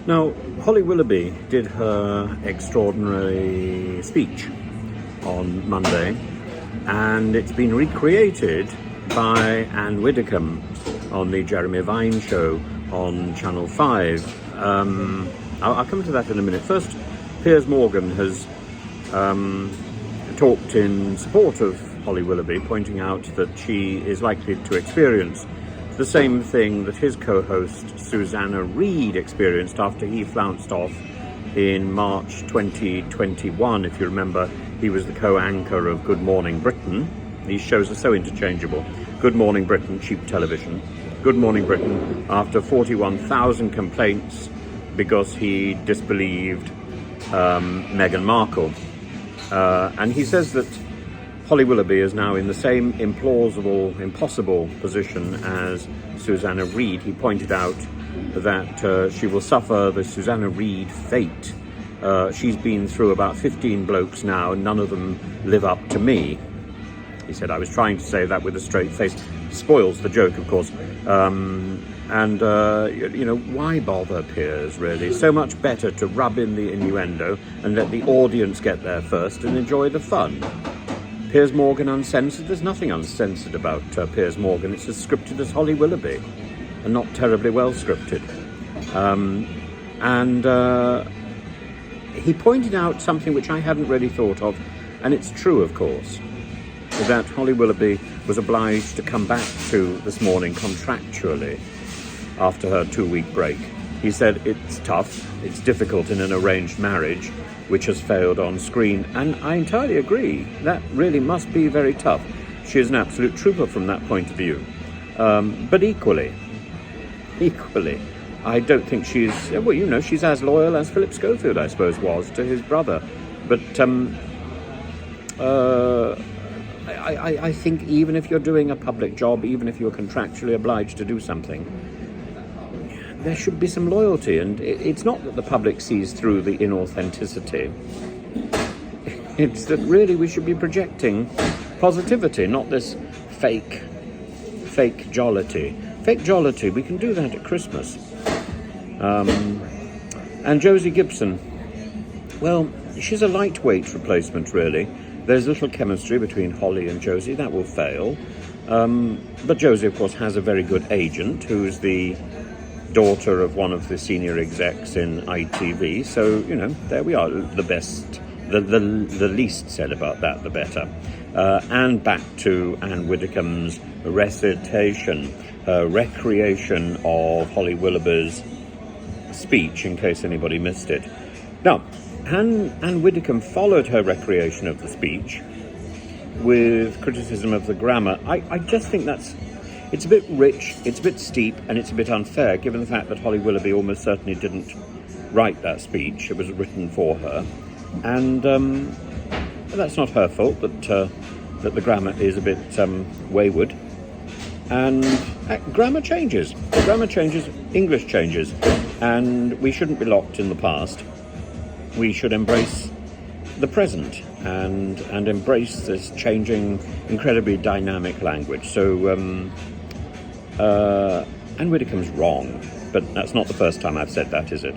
Now, Holly Willoughby did her extraordinary speech on Monday, and it's been recreated by Anne Widdicombe on the Jeremy Vine show on Channel 5. I'll come to that in a minute. First, Piers Morgan has talked in support of Holly Willoughby, pointing out that she is likely to experience the same thing that his co-host Susanna Reid experienced after he flounced off in March 2021. If you remember, he was the co-anchor of Good Morning Britain. These shows are so interchangeable. Good Morning Britain, cheap television. Good Morning Britain, after 41,000 complaints because he disbelieved Meghan Markle. And he says that Holly Willoughby is now in the same implausible, impossible position as Susanna Reid. He pointed out that she will suffer the Susanna Reid fate. She's been through about 15 blokes now, and none of them live up to me. He said, I was trying to say that with a straight face. Spoils the joke, of course. Why bother, Piers, really? So much better to rub in the innuendo and let the audience get there first and enjoy the fun. Piers Morgan uncensored? There's nothing uncensored about Piers Morgan. It's as scripted as Holly Willoughby, and not terribly well scripted. He pointed out something which I hadn't really thought of, and it's true, of course, that Holly Willoughby was obliged to come back to This Morning contractually after her 2-week break. He said it's tough, it's difficult in an arranged marriage which has failed on screen, and I entirely agree. That really must be very tough. She is an absolute trooper from that point of view. But equally, I don't think she's, she's as loyal as Philip Schofield, I suppose, was to his brother. But I think even if you're doing a public job, even if you're contractually obliged to do something, there should be some loyalty. And it's not that the public sees through the inauthenticity. It's that really we should be projecting positivity, not this fake jollity. Fake jollity, we can do that at Christmas. And Josie Gibson, well, she's a lightweight replacement, really. There's little chemistry between Holly and Josie. That will fail. But Josie, of course, has a very good agent who's the daughter of one of the senior execs in ITV. So, there we are. The best, the least said about that, the better. And back to Anne Widdicombe's recreation of Holly Willoughby's speech, in case anybody missed it. Now, Anne Widdicombe followed her recreation of the speech with criticism of the grammar. I just think it's a bit rich, it's a bit steep, and it's a bit unfair, given the fact that Holly Willoughby almost certainly didn't write that speech. It was written for her. And that's not her fault that the grammar is a bit wayward. And grammar changes, English changes, and we shouldn't be locked in the past. We should embrace the present and embrace this changing, incredibly dynamic language. So Anne Widdicombe's wrong, but that's not the first time I've said that, is it?